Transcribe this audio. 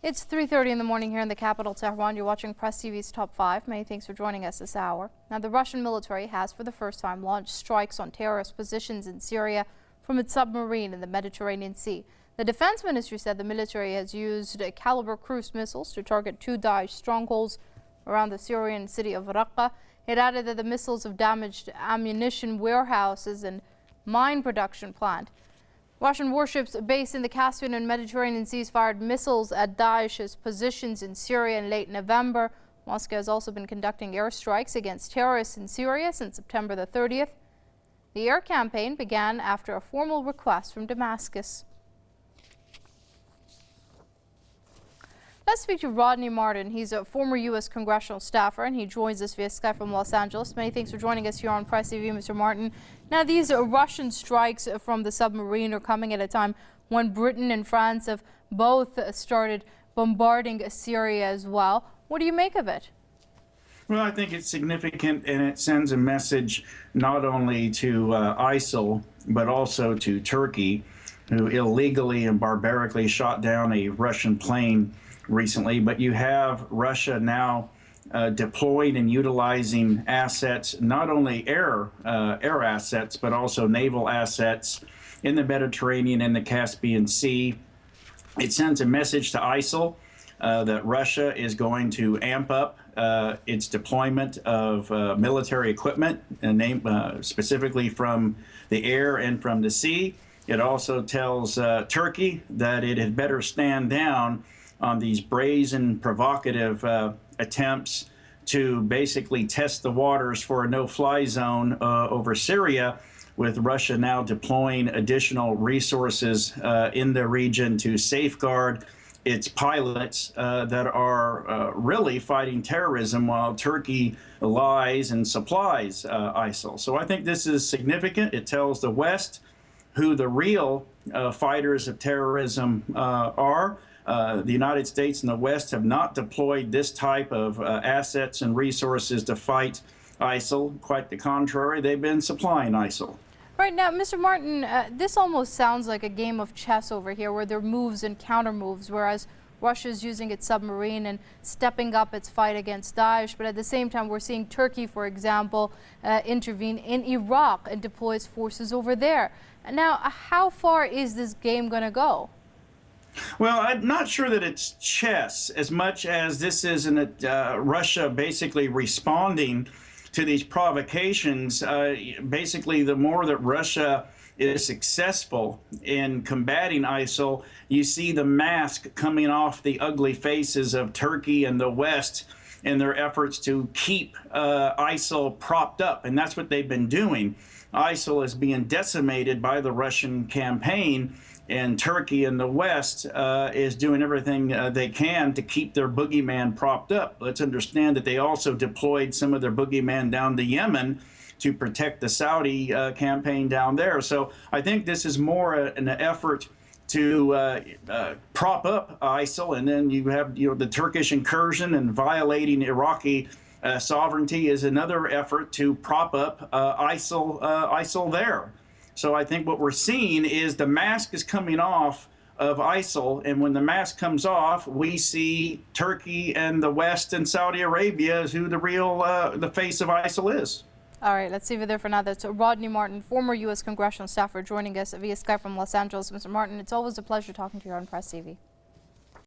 It's 3:30 in the morning here in the capital, Tehran. You're watching Press TV's Top 5. Many thanks for joining us this hour. Now, the Russian military has for the first time launched strikes on terrorist positions in Syria from its submarine in the Mediterranean Sea. The defense ministry said the military has used Calibre cruise missiles to target 2 Daesh strongholds around the Syrian city of Raqqah. It added that the missiles have damaged ammunition warehouses and mine production plant. Russian warships based in the Caspian and Mediterranean seas fired missiles at Daesh's positions in Syria in late November. Moscow has also been conducting airstrikes against terrorists in Syria since September the 30th. The air campaign began after a formal request from Damascus. Let's speak to Rodney Martin. He's a former U.S. congressional staffer, and he joins us via Skype from Los Angeles. Many thanks for joining us here on Press TV, Mr. Martin. Now, these Russian strikes from the submarine are coming at a time when Britain and France have both started bombarding Syria as well. What do you make of it? Well, I think it's significant, and it sends a message not only to ISIL, but also to Turkey, who illegally and barbarically shot down a Russian plane recently. But you have Russia now deployed and utilizing assets, not only air assets, but also naval assets in the Mediterranean and the Caspian Sea. It sends a message to ISIL that Russia is going to amp up its deployment of military equipment, specifically from the air and from the sea. It also tells Turkey that it had better stand down on these brazen, provocative attempts to basically test the waters for a no-fly zone over Syria, with Russia now deploying additional resources in the region to safeguard its pilots that are really fighting terrorism while Turkey lies and supplies ISIL. So I think this is significant. It tells the West who the real fighters of terrorism are. The United States and the West have not deployed this type of assets and resources to fight ISIL. Quite the contrary, they've been supplying ISIL. Right now, Mr. Martin, this almost sounds like a game of chess over here, where there are moves and counter moves, whereas Russia's using its submarine and stepping up its fight against Daesh. But at the same time, we're seeing Turkey, for example, intervene in Iraq and deploy its forces over there. Now, how far is this game going to go? Well, I'm not sure that it's chess as much as this is Russia basically responding to these provocations. Basically, the more that Russia is successful in combating ISIL, you see the mask coming off the ugly faces of Turkey and the West in their efforts to keep ISIL propped up. And that's what they've been doing. ISIL is being decimated by the Russian campaign, and Turkey and the West is doing everything they can to keep their boogeyman propped up. Let's understand that they also deployed some of their boogeyman down to Yemen to protect the Saudi campaign down there. So I think this is more an effort to prop up ISIL, and then you have the Turkish incursion and violating Iraqi sovereignty is another effort to prop up ISIL there. So I think what we're seeing is the mask is coming off of ISIL, and when the mask comes off, we see Turkey and the West and Saudi Arabia as who the real the face of ISIL is. All right, let's leave it there for now. That's Rodney Martin, former U.S. congressional staffer, joining us via Skype from Los Angeles. Mr. Martin, it's always a pleasure talking to you on Press TV.